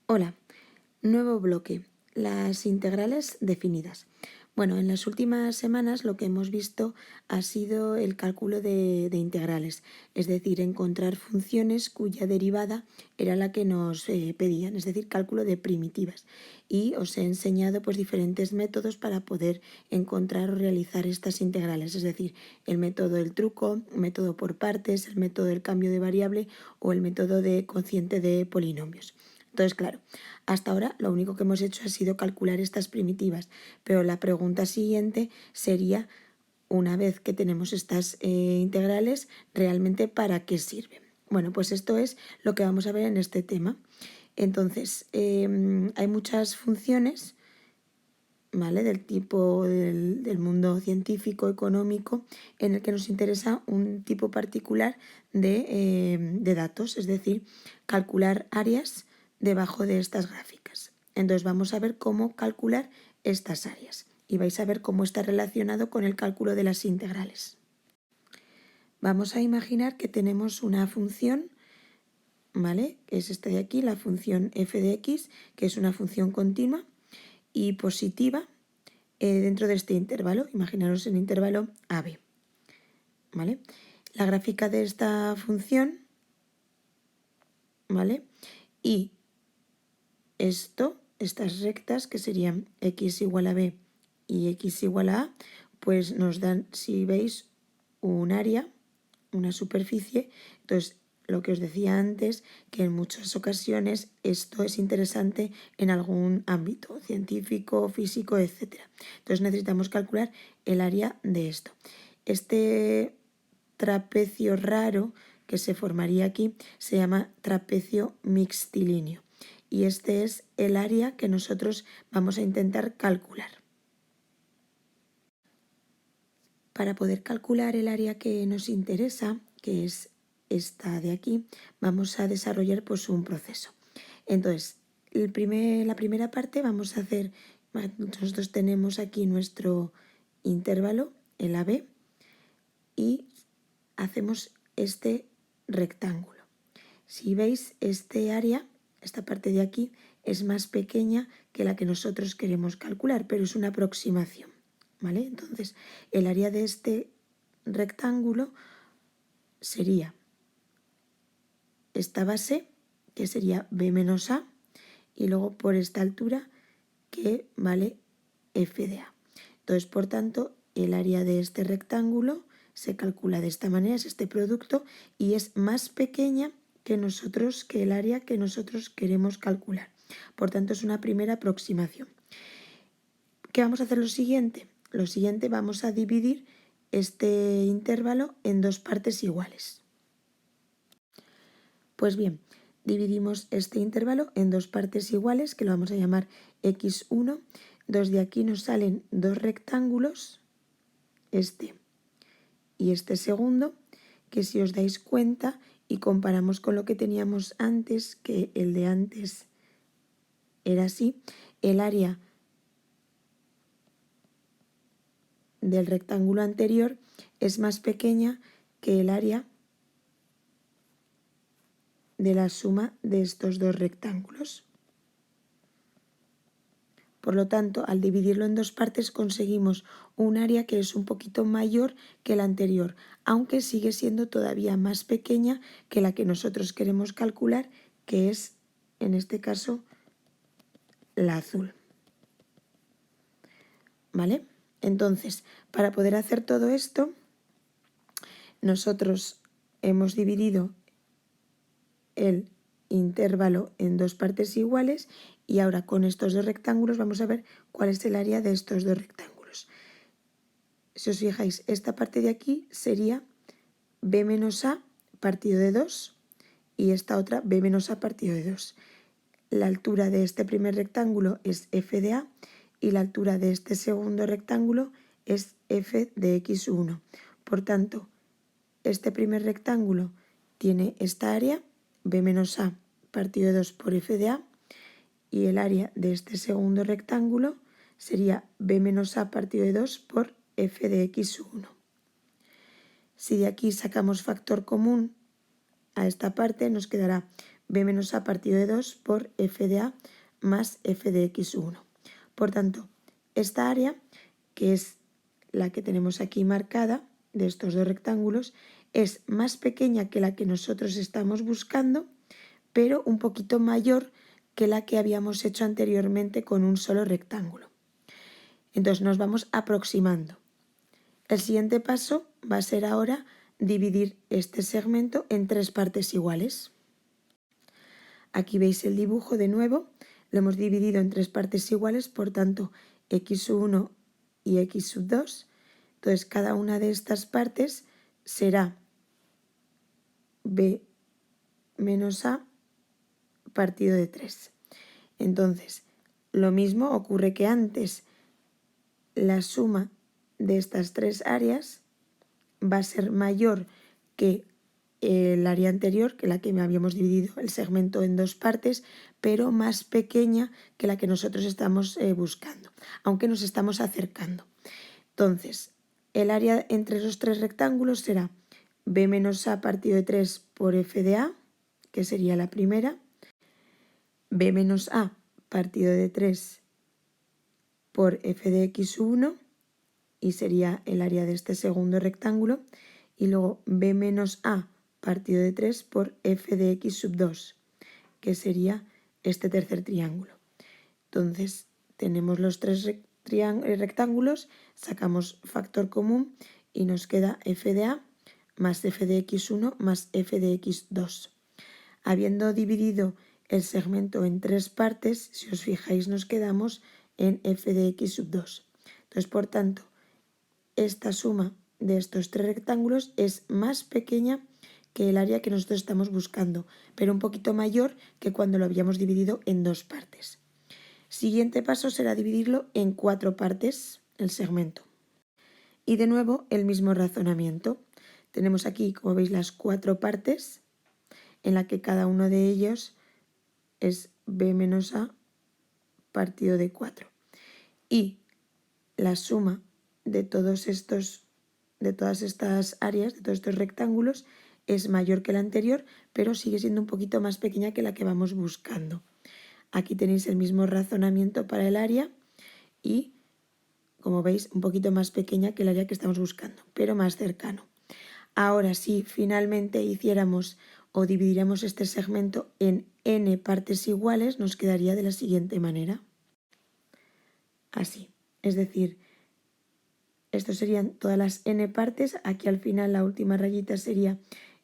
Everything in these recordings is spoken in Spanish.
Hola, nuevo bloque, las integrales definidas. Bueno, en las últimas semanas lo que hemos visto ha sido el cálculo de integrales, es decir, encontrar funciones cuya derivada era la que nos pedían, es decir, cálculo de primitivas. Y os he enseñado pues diferentes métodos para poder encontrar o realizar estas integrales, es decir, el método del truco, el método por partes, el método del cambio de variable o el método de cociente de polinomios. Entonces, claro, hasta ahora lo único que hemos hecho ha sido calcular estas primitivas, pero la pregunta siguiente sería, una vez que tenemos estas integrales, ¿realmente para qué sirven? Bueno, pues esto es lo que vamos a ver en este tema. Entonces, hay muchas funciones, ¿vale?, del tipo del mundo científico, económico, en el que nos interesa un tipo particular de datos, es decir, calcular áreas debajo de estas gráficas. Entonces vamos a ver cómo calcular estas áreas y vais a ver cómo está relacionado con el cálculo de las integrales. Vamos a imaginar que tenemos una función, ¿vale?, que es esta de aquí, la función f de x, que es una función continua y positiva dentro de este intervalo. Imaginaros el intervalo AB, ¿vale? La gráfica de esta función, ¿vale? Y estas rectas que serían x igual a b y x igual a a, pues nos dan, si veis, un área, una superficie. Entonces, lo que os decía antes, que en muchas ocasiones esto es interesante en algún ámbito científico, físico, etc. Entonces necesitamos calcular el área de esto. Este trapecio raro que se formaría aquí se llama trapecio mixtilíneo y este es el área que nosotros vamos a intentar calcular. Para poder calcular el área que nos interesa, que es esta de aquí, vamos a desarrollar pues un proceso. Entonces, la primera parte vamos a hacer, nosotros tenemos aquí nuestro intervalo, el AB, y hacemos este rectángulo. Si veis, este área, esta parte de aquí, es más pequeña que la que nosotros queremos calcular, pero es una aproximación, ¿vale? Entonces, el área de este rectángulo sería esta base, que sería b menos a, y luego por esta altura, que vale f de a. Entonces, por tanto, el área de este rectángulo se calcula de esta manera, es este producto, y es más pequeña que el área que nosotros queremos calcular. Por tanto, es una primera aproximación. ¿Qué vamos a hacer lo siguiente? Lo siguiente, vamos a dividir este intervalo en dos partes iguales. Pues bien, dividimos este intervalo en dos partes iguales, que lo vamos a llamar x1. De aquí nos salen dos rectángulos, este y este segundo, que si os dais cuenta y comparamos con lo que teníamos antes, que el de antes era así, el área del rectángulo anterior es más pequeña que el área de la suma de estos dos rectángulos. Por lo tanto, al dividirlo en dos partes conseguimos un área que es un poquito mayor que la anterior, aunque sigue siendo todavía más pequeña que la que nosotros queremos calcular, que es, en este caso, la azul. ¿Vale? Entonces, para poder hacer todo esto, nosotros hemos dividido el intervalo en dos partes iguales y ahora con estos dos rectángulos vamos a ver cuál es el área de estos dos rectángulos. Si os fijáis, esta parte de aquí sería b menos a partido de 2 y esta otra b menos a partido de 2. La altura de este primer rectángulo es f de a y la altura de este segundo rectángulo es f de x1. Por tanto, este primer rectángulo tiene esta área, b menos a partido de 2 por f de a, y el área de este segundo rectángulo sería b menos a partido de 2 por f de x1. Si de aquí sacamos factor común a esta parte, nos quedará b menos a partido de 2 por f de a más f de x1. Por tanto, esta área, que es la que tenemos aquí marcada, de estos dos rectángulos, es más pequeña que la que nosotros estamos buscando, pero un poquito mayor que la que habíamos hecho anteriormente con un solo rectángulo. Entonces nos vamos aproximando. El siguiente paso va a ser ahora dividir este segmento en 3 partes iguales. Aquí veis el dibujo de nuevo, lo hemos dividido en 3 partes iguales, por tanto x1 y x2. Entonces cada una de estas partes será b menos a partido de 3. Entonces, lo mismo ocurre que antes, la suma de estas 3 áreas va a ser mayor que el área anterior, que la que habíamos dividido el segmento en 2 partes, pero más pequeña que la que nosotros estamos buscando, aunque nos estamos acercando. Entonces, el área entre esos 3 rectángulos será b menos a partido de 3 por f de a, que sería la primera, b menos a partido de 3 por f de x1, y sería el área de este segundo rectángulo, y luego b menos a partido de 3 por f de x sub 2, que sería este tercer triángulo. Entonces tenemos los 3 rectángulos, sacamos factor común y nos queda f de a más f de x1 más f de x2. Habiendo dividido el segmento en 3 partes, si os fijáis nos quedamos en f de x sub 2. Entonces, por tanto, esta suma de estos 3 rectángulos es más pequeña que el área que nosotros estamos buscando, pero un poquito mayor que cuando lo habíamos dividido en 2 partes. Siguiente paso será dividirlo en 4 partes, el segmento. Y de nuevo el mismo razonamiento. Tenemos aquí, como veis, las 4 partes, en la que cada uno de ellos es b menos a partido de 4. Y la suma de todas estas áreas, de todos estos rectángulos, es mayor que la anterior, pero sigue siendo un poquito más pequeña que la que vamos buscando. Aquí tenéis el mismo razonamiento para el área y, como veis, un poquito más pequeña que el área que estamos buscando, pero más cercano. Ahora, si finalmente hiciéramos o dividiéramos este segmento en n partes iguales, nos quedaría de la siguiente manera. Así. Es decir, estos serían todas las n partes. Aquí al final la última rayita sería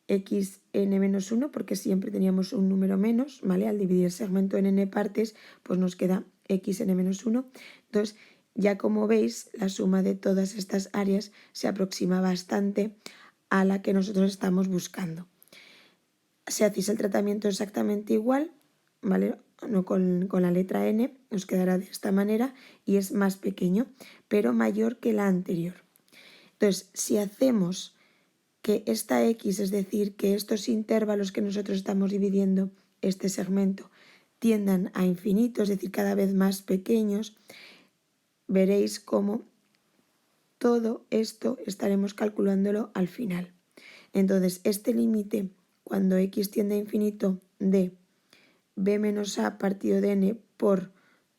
xn-1, porque siempre teníamos un número menos, ¿vale? Al dividir el segmento en n partes, pues nos queda xn-1. Entonces, ya como veis, la suma de todas estas áreas se aproxima bastante a la que nosotros estamos buscando. Si hacéis el tratamiento exactamente igual, ¿vale? No con la letra n, nos quedará de esta manera y es más pequeño, pero mayor que la anterior. Entonces, si hacemos que esta x, es decir, que estos intervalos que nosotros estamos dividiendo este segmento tiendan a infinito, es decir, cada vez más pequeños, veréis cómo todo esto estaremos calculándolo al final. Entonces, este límite, cuando x tiende a infinito, de b menos a partido de n por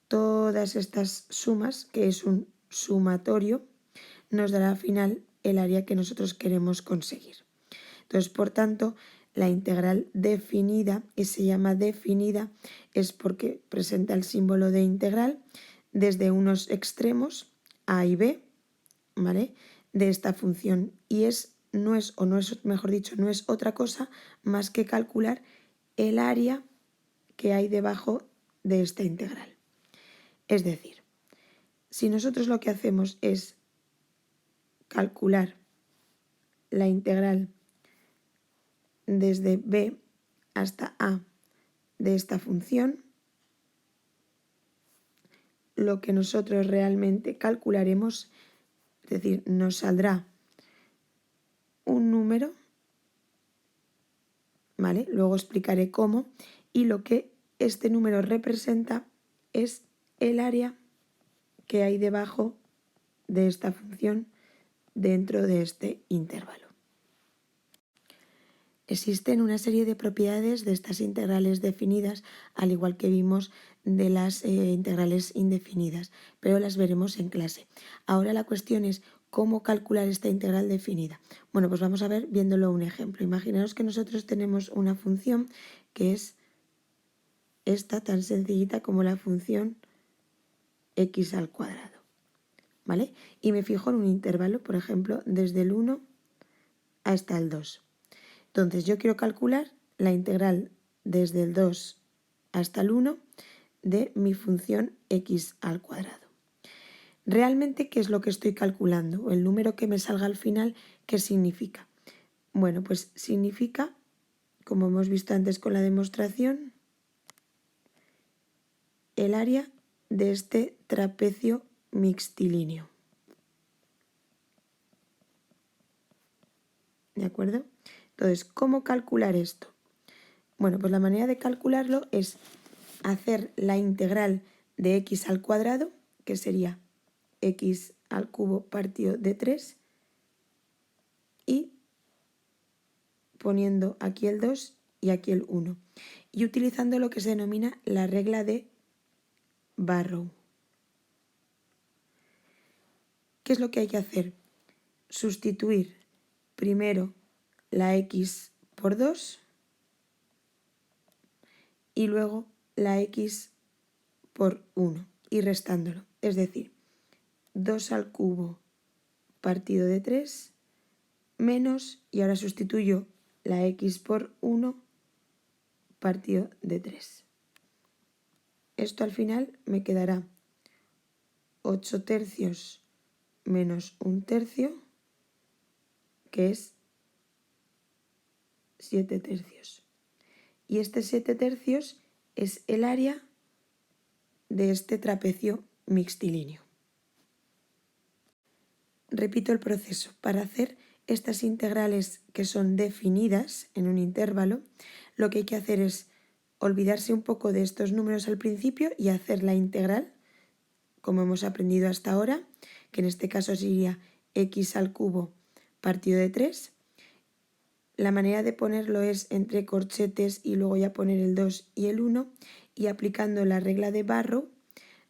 todas estas sumas, que es un sumatorio, nos dará al final el área que nosotros queremos conseguir. Entonces, por tanto, la integral definida, y se llama definida, es porque presenta el símbolo de integral desde unos extremos, a y b, ¿vale?, de esta función, y no es otra cosa más que calcular el área que hay debajo de esta integral. Es decir, si nosotros lo que hacemos es calcular la integral desde b hasta a de esta función, lo que nosotros realmente calcularemos, es decir, nos saldrá un número, ¿vale? Luego explicaré cómo, y lo que este número representa es el área que hay debajo de esta función dentro de este intervalo. Existen una serie de propiedades de estas integrales definidas, al igual que vimos de las integrales indefinidas, pero las veremos en clase. Ahora la cuestión es cómo calcular esta integral definida. Bueno, pues vamos a ver viéndolo un ejemplo. Imaginaos que nosotros tenemos una función que es esta tan sencillita como la función x al cuadrado, ¿vale? Y me fijo en un intervalo, por ejemplo, desde el 1 hasta el 2. Entonces yo quiero calcular la integral desde el 2 hasta el 1 de mi función x al cuadrado. ¿Realmente qué es lo que estoy calculando? El número que me salga al final, ¿qué significa? Bueno, pues significa, como hemos visto antes con la demostración, el área de este trapecio mixtilíneo. ¿De acuerdo? Entonces, ¿cómo calcular esto? Bueno, pues la manera de calcularlo es hacer la integral de x al cuadrado, que sería x al cubo partido de 3, y poniendo aquí el 2 y aquí el 1. Y utilizando lo que se denomina la regla de Barrow. ¿Qué es lo que hay que hacer? Sustituir primero la x por 2 y luego la x por 1 y restándolo. Es decir, 2 al cubo partido de 3 menos, y ahora sustituyo la x por 1 partido de 3. Esto al final me quedará 8 tercios menos 1 tercio, que es 7 tercios. Y este 7 tercios es el área de este trapecio mixtilíneo. Repito el proceso. Para hacer estas integrales que son definidas en un intervalo, lo que hay que hacer es olvidarse un poco de estos números al principio y hacer la integral, como hemos aprendido hasta ahora, que en este caso sería x al cubo partido de 3. La manera de ponerlo es entre corchetes y luego ya poner el 2 y el 1 y aplicando la regla de Barrow,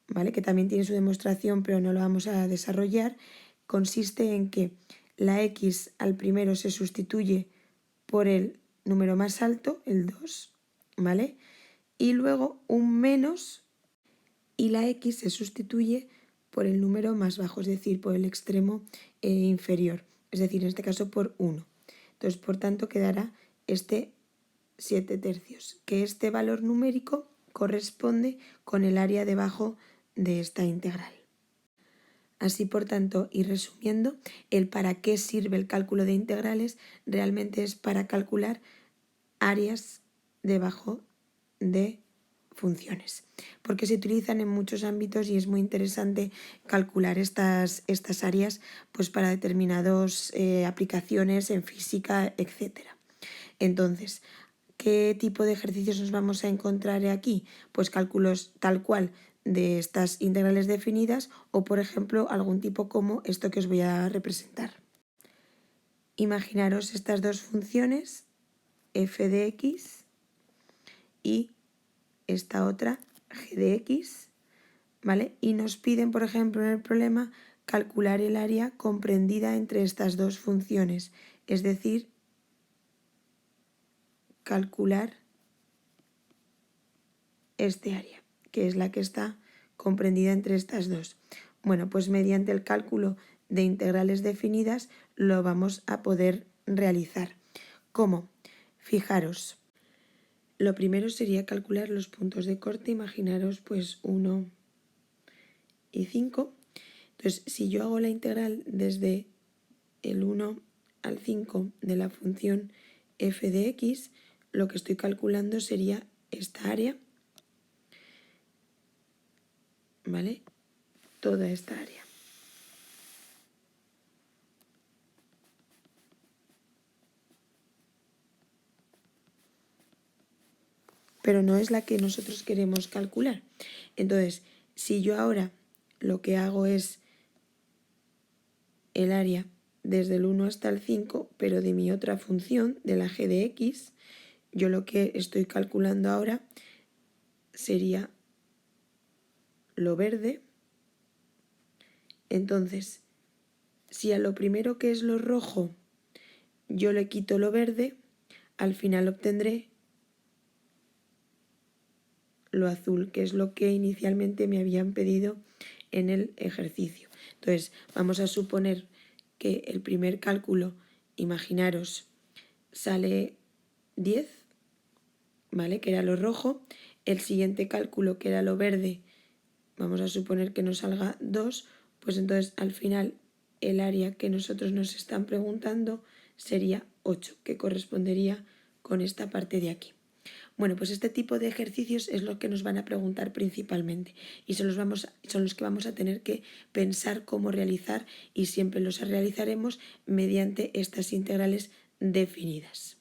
¿vale? Que también tiene su demostración pero no lo vamos a desarrollar. Consiste en que la x al primero se sustituye por el número más alto, el 2, ¿vale? Y luego un menos y la x se sustituye por el número más bajo, es decir, por el extremo inferior, es decir, en este caso por 1. Entonces, por tanto, quedará este 7 tercios, que este valor numérico corresponde con el área debajo de esta integral. Así, por tanto, y resumiendo, el para qué sirve el cálculo de integrales realmente es para calcular áreas debajo de funciones, porque se utilizan en muchos ámbitos y es muy interesante calcular estas áreas pues para determinadas aplicaciones en física, etc. Entonces, ¿qué tipo de ejercicios nos vamos a encontrar aquí? Pues cálculos tal cual de estas integrales definidas o, por ejemplo, algún tipo como esto que os voy a representar. Imaginaros estas dos funciones, f de x y esta otra, g de x, ¿vale? Y nos piden, por ejemplo, en el problema, calcular el área comprendida entre estas dos funciones, es decir, calcular este área, que es la que está comprendida entre estas dos. Bueno, pues mediante el cálculo de integrales definidas lo vamos a poder realizar. ¿Cómo? Fijaros, lo primero sería calcular los puntos de corte, imaginaros pues 1 y 5. Entonces, si yo hago la integral desde el 1 al 5 de la función f de x, lo que estoy calculando sería esta área, ¿vale? Toda esta área. Pero no es la que nosotros queremos calcular. Entonces, si yo ahora lo que hago es el área desde el 1 hasta el 5, pero de mi otra función, de la g de x, yo lo que estoy calculando ahora sería lo verde. Entonces, si a lo primero que es lo rojo yo le quito lo verde, al final obtendré lo azul, que es lo que inicialmente me habían pedido en el ejercicio. Entonces, vamos a suponer que el primer cálculo, imaginaros, sale 10, ¿vale? Que era lo rojo. El siguiente cálculo, que era lo verde, vamos a suponer que nos salga 2, pues entonces al final el área que nosotros nos están preguntando sería 8, que correspondería con esta parte de aquí. Bueno, pues este tipo de ejercicios es lo que nos van a preguntar principalmente y son los que vamos a tener que pensar cómo realizar y siempre los realizaremos mediante estas integrales definidas.